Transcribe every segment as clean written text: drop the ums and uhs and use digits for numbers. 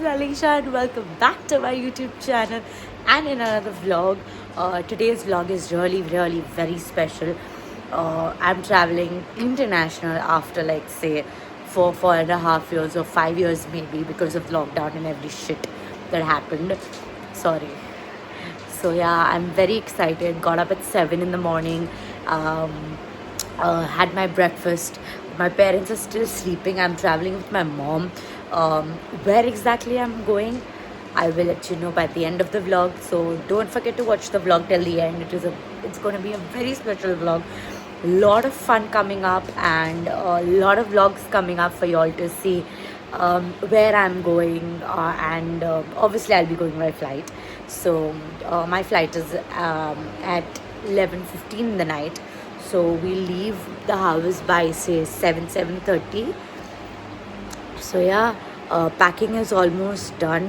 is Alisha and welcome back to my YouTube channel and in another vlog. Today's vlog is really very special. I'm traveling international after like say 4.5 years or 5 years maybe because of lockdown and every shit that happened. Sorry. So yeah, I'm very excited. Got up at 7 in the morning. Had my breakfast. My parents are still sleeping. I'm traveling with my mom. Where exactly I'm going, I will let you know by the end of the vlog. So don't forget to watch the vlog till the end. It's going to be a very special vlog. Lot of fun coming up and a lot of vlogs coming up for you all to see where I'm going and obviously I'll be going by flight. So my flight is at 11:15 in the night. So we leave the house by say 7:30. So yeah, packing is almost done.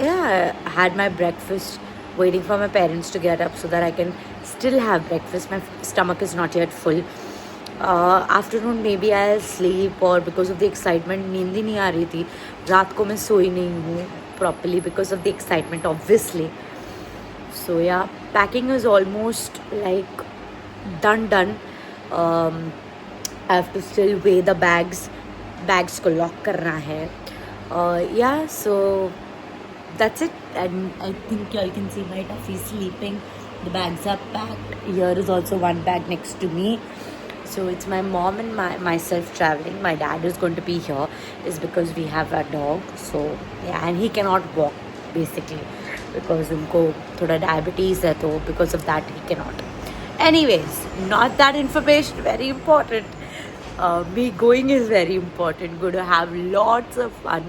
Yeah, I had my breakfast, waiting for my parents to get up so that I can still have breakfast. My stomach is not yet full. Afternoon maybe I'll sleep or because of the excitement नींद ही नहीं आ रही थी. रात को मैं सोई नहीं हूँ properly because of the excitement obviously. So yeah, packing is almost like done. I have to still weigh the bags को lock करना है. Yeah, so that's it. And I think you all can see my Tuffy sleeping. The bags are packed. Here is also one bag next to me. So it's my mom and myself traveling. My dad is going to be here is because we have a dog. So yeah, and he cannot walk basically because उनको थोड़ा diabetes है, तो because of that he cannot. Anyways, not that information very important. Me going is very important. Going to have lots of fun.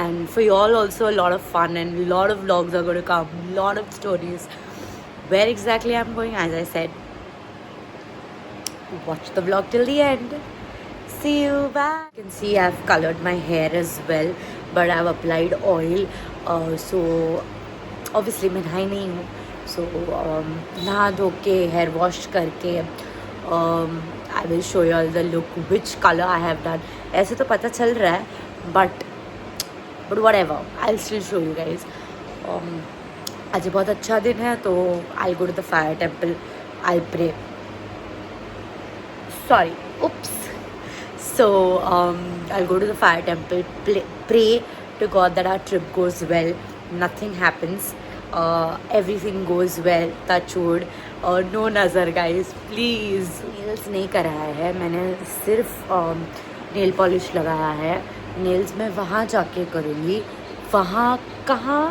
And for you all also a lot of fun and a lot of vlogs are going to come. Lot of stories. Where exactly I'm going, as I said, watch the vlog till the end. See you, bye. You can see I've colored my hair as well, but I've applied oil. So obviously मैं नहाई नहीं हूँ. So नहा धो के hair wash करके I will show you all the look, which color I have done. ऐसे तो पता चल रहा है, but whatever, I'll still show you guys. आज बहुत अच्छा दिन है, तो I'll go to the fire temple. I'll pray. Sorry, oops. So I'll go to the fire temple, pray to God that our trip goes well, nothing happens, everything goes well, touch wood. No nazar guys, please. Nails नहीं कराया है मैंने, सिर्फ nail polish लगाया है. Nails मैं वहाँ जाके करूँगी. वहाँ कहाँ,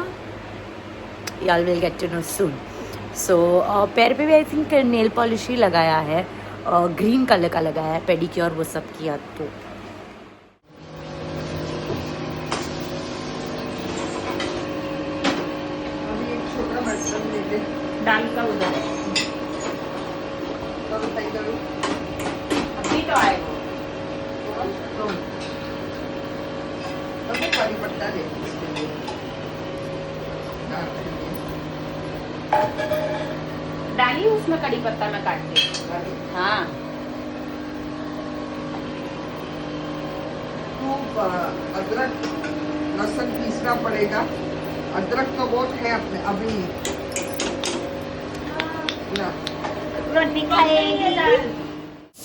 y'all will get to know soon. So पैर पे भी I think nail polish ही लगाया है. ग्रीन कलर का लगाया है, पेडिक्योर वो सब किया. तो अभी एक छोटा बर्तन दे दे, डाल का उधर तो बताइए करो. अभी तो आएगा. तो करी पत्ता दे इसके लिए. डाली उसमें कड़ी पत्ता में काट के. हाँ, खूब अदरक लहसुन पीसना पड़ेगा. अदरक तो बहुत है अपने अभी ना.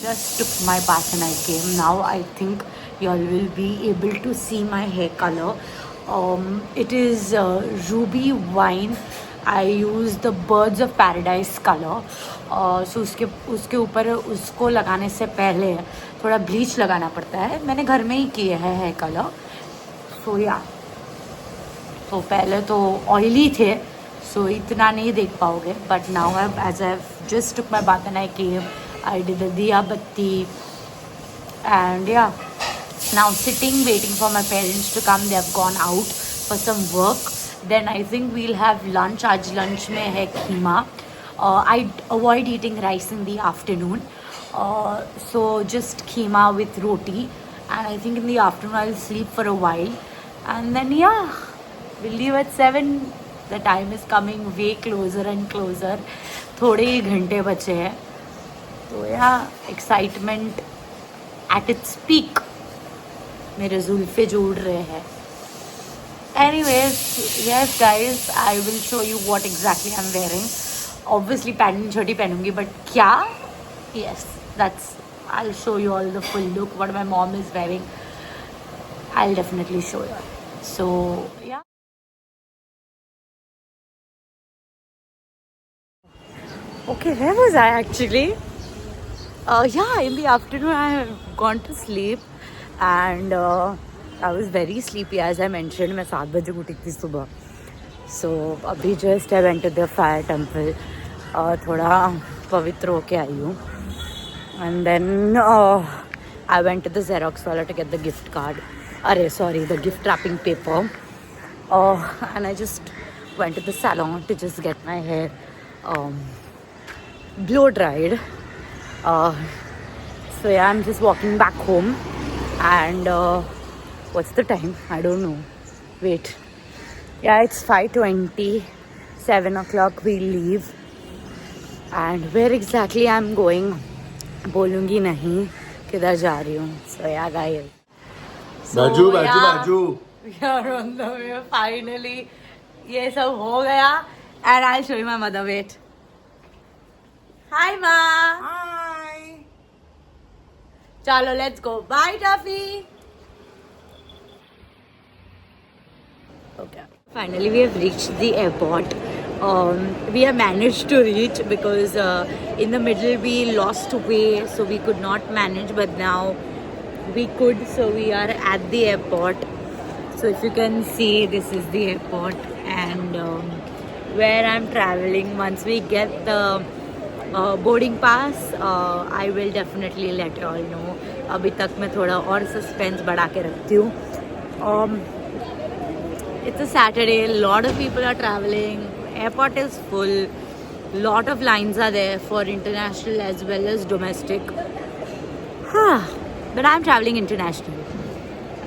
just took my bath and I came. Now I think you all will be able to see my hair color. It is ruby wine. I use the birds of paradise color. So उसके ऊपर उसको लगाने से पहले थोड़ा bleach लगाना पड़ता है. मैंने घर में ही किया है हेयर कलर. सो या, तो पहले तो ऑयली थे, सो इतना नहीं देख पाओगे. But now as I've just took my bath and I came, I did the diya batti, and yeah, now sitting waiting for my parents to come. They have gone out for some work. Then I think we'll have lunch. आज lunch में है कीमा. I avoid eating rice in the afternoon, so just keema with roti. And I think in the afternoon I'll sleep for a while, and then yeah, we'll leave at 7. The time is coming way closer and closer. थोड़े ही घंटे बचे हैं. तो yeah, excitement at its peak. मेरे जुल्फे जो उड़ रहे हैं. Anyways, yes guys, I will show you what exactly I'm wearing. Obviously pant छोटी पहनूंगी, but क्या? Yes, that's. I'll show you all the full look. What my mom is wearing, I'll definitely show you. So yeah. Okay, where was I actually? Yeah, in the afternoon I have gone to sleep and I was very sleepy as I mentioned. मैं 7 बजे उठी थी सुबह. So अभी just I went to the fire temple. थोड़ा पवित्र होके आई हूँ. And then I went to the Xerox wala to get the gift card. The gift wrapping paper. And I just went to the salon to just get my hair blow dried. So yeah, I'm just walking back home. And what's the time? I don't know. Wait. Yeah, it's 5:20. 7 o'clock we leave. And where exactly I'm going, बोलूँगी नहीं किधर जा रही हूँ. So yeah, guys. बाजू. We are on the way finally. ये सब हो गया. And I'll show you my mother. Wait. Hi, ma. Hi. Chalo, let's go. Bye, Tuffy. Okay. Finally, we have reached the airport. We have managed to reach because in the middle we lost way, so we could not manage. But now we could, so we are at the airport. So if you can see, this is the airport and where I'm traveling. Once we get the boarding pass, I will definitely let you all know. अभी तक मैं थोड़ा और suspense बढ़ा के रखती हूँ. It's a Saturday, a lot of people are traveling, airport is full, lot of lines are there for international as well as domestic. But I'm traveling international.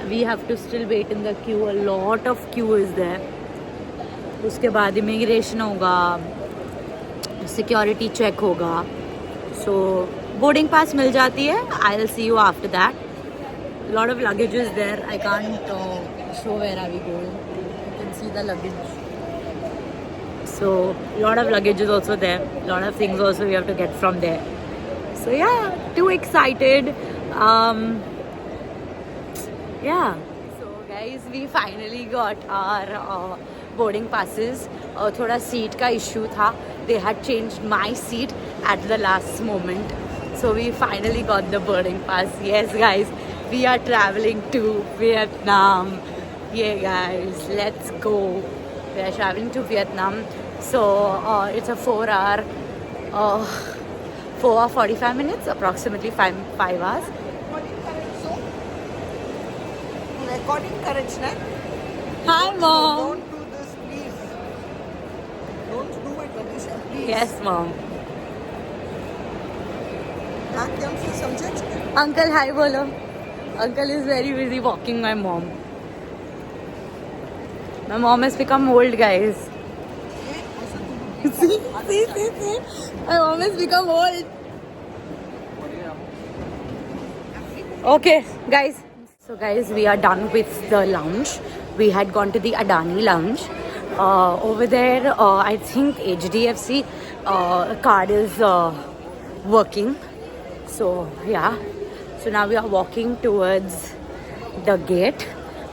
We have to still wait in the queue, a lot of queue is there. उसके बाद immigration होगा, security check होगा. So boarding pass मिल जाती है, I'll see you after that. Lot of luggage is there, I can't show where are we going. See the luggage. So lot of luggage is also there, lot of things also we have to get from there. So yeah, too excited. Yeah, so guys, we finally got our boarding passes. थोड़ा seat का issue था, they had changed my seat at the last moment, so we finally got the boarding pass. Yes guys, we are traveling to Vietnam. Yeah guys, let's go. We are traveling to Vietnam. So it's a 4 hour 45 minutes, approximately 5 hours. Recording courage, na? Hi mom. Don't do this, please. Don't do it, Vanisha, please. Yes mom. हाँ क्या हमसे समझे? Uncle hi bolo. Uncle is very busy walking my mom. My mom has become old, guys. See. My mom has become old. Okay, guys. So, guys, we are done with the lounge. We had gone to the Adani lounge. Over there, I think HDFC card is working. So, yeah. So, now we are walking towards the gate.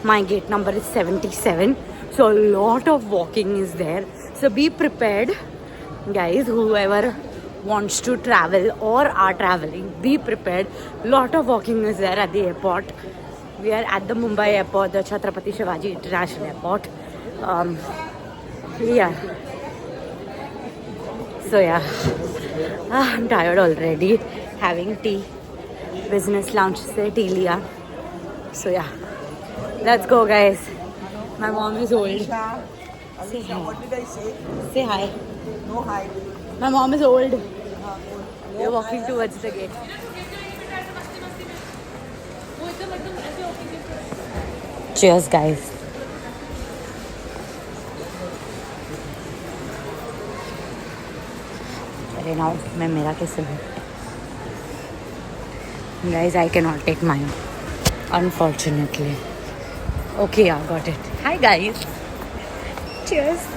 My gate number is 77. So a lot of walking is there. So be prepared, guys, whoever wants to travel or are traveling, be prepared. Lot of walking is there at the airport. We are at the Mumbai airport, the Chhatrapati Shivaji International Airport. Yeah. So yeah, I'm tired already. Having tea. Business lounge se tea liya. So yeah, let's go, guys. My mom is old. Say hi. What did I say? Say hi. No hi. My mom is old. We're walking towards the gate. Cheers, guys. अरे now मैं मेरा कैसे लूँ? Guys, I cannot take mine. unfortunately. Okay, yeah, got it. Hi guys. Cheers.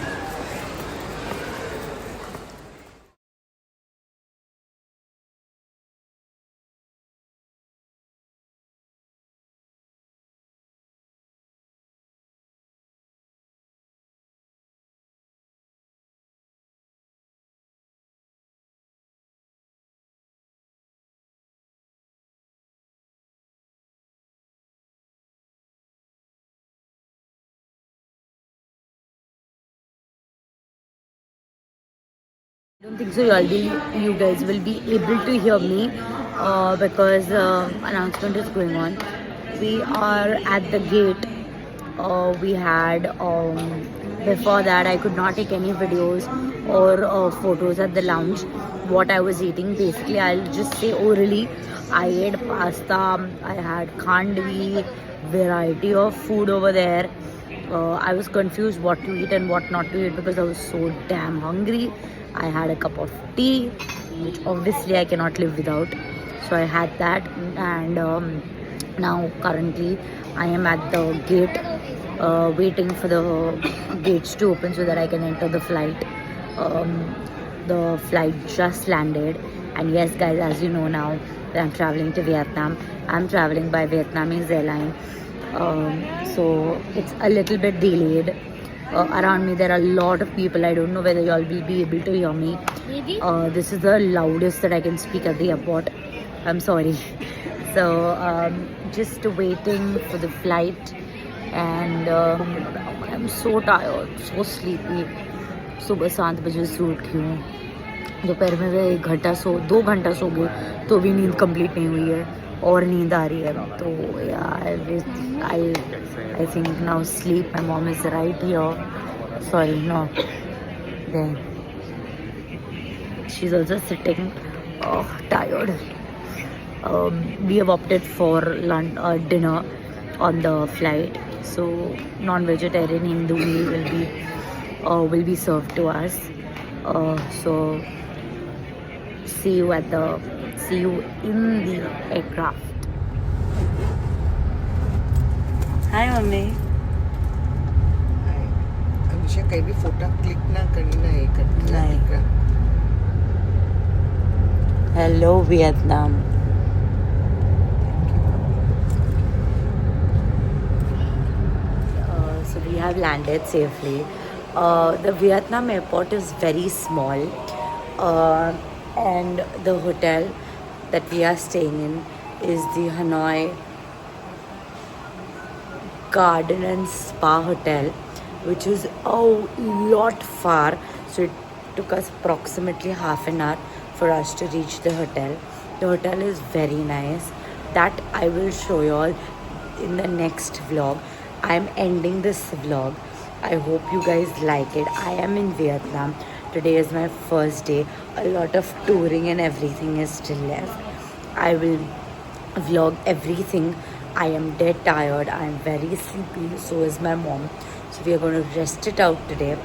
I don't think so. You guys will be able to hear me because announcement is going on. We are at the gate. We had before that I could not take any videos or photos at the lounge. What I was eating, basically, I'll just say orally. I ate pasta. I had khandvi, variety of food over there. I was confused what to eat and what not to eat because I was so damn hungry. I had a cup of tea, which obviously I cannot live without. So I had that, and now currently I am at the gate, waiting for the gates to open so that I can enter the flight. The flight just landed, and yes, guys, as you know now that I'm traveling to Vietnam, I'm traveling by Vietnamese airline. So it's a little bit delayed. Around me there are a lot of people. I don't know whether y'all will be able to hear me. This is the loudest that I can speak at the airport. I'm sorry. So just waiting for the flight, and I'm so tired, so sleepy. सुबह 7 बजे से उठी हूँ. दोपहर में मैं 2 घंटा सो गई तो भी नींद कंप्लीट नहीं हुई है और नींद आ रही है. तो यार I think now sleep. My mom is right here. Sorry, no. There. She's also sitting. Oh, tired. We have opted for dinner on the flight. So non-vegetarian Hindu meal will be served to us. So see you in the aircraft. Hi, mommy. Anusha काही भी photo click ना करनी ना हे करनी नहीं. Hello, Vietnam. So we have landed safely. The Vietnam airport is very small, and the hotel that we are staying in is the Hanoi Garden and Spa Hotel, which is a lot far. So it took us approximately half an hour for us to reach the hotel. The hotel is very nice. That I will show you all in the next vlog. I'm ending this vlog. I hope you guys like it. I am in Vietnam. Today is my first day. A lot of touring and everything is still left. I will vlog everything. I am dead tired. I am very sleepy. So is my mom. So we are going to rest it out today.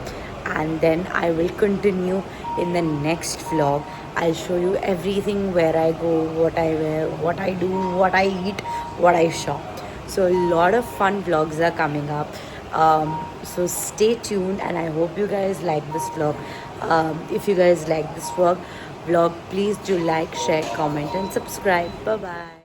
And then I will continue in the next vlog. I'll show you everything, where I go, what I wear, what I do, what I eat, what I shop. So a lot of fun vlogs are coming up. So stay tuned, and I hope you guys like this vlog. If you guys like this vlog, please do like, share, comment and subscribe. Bye bye.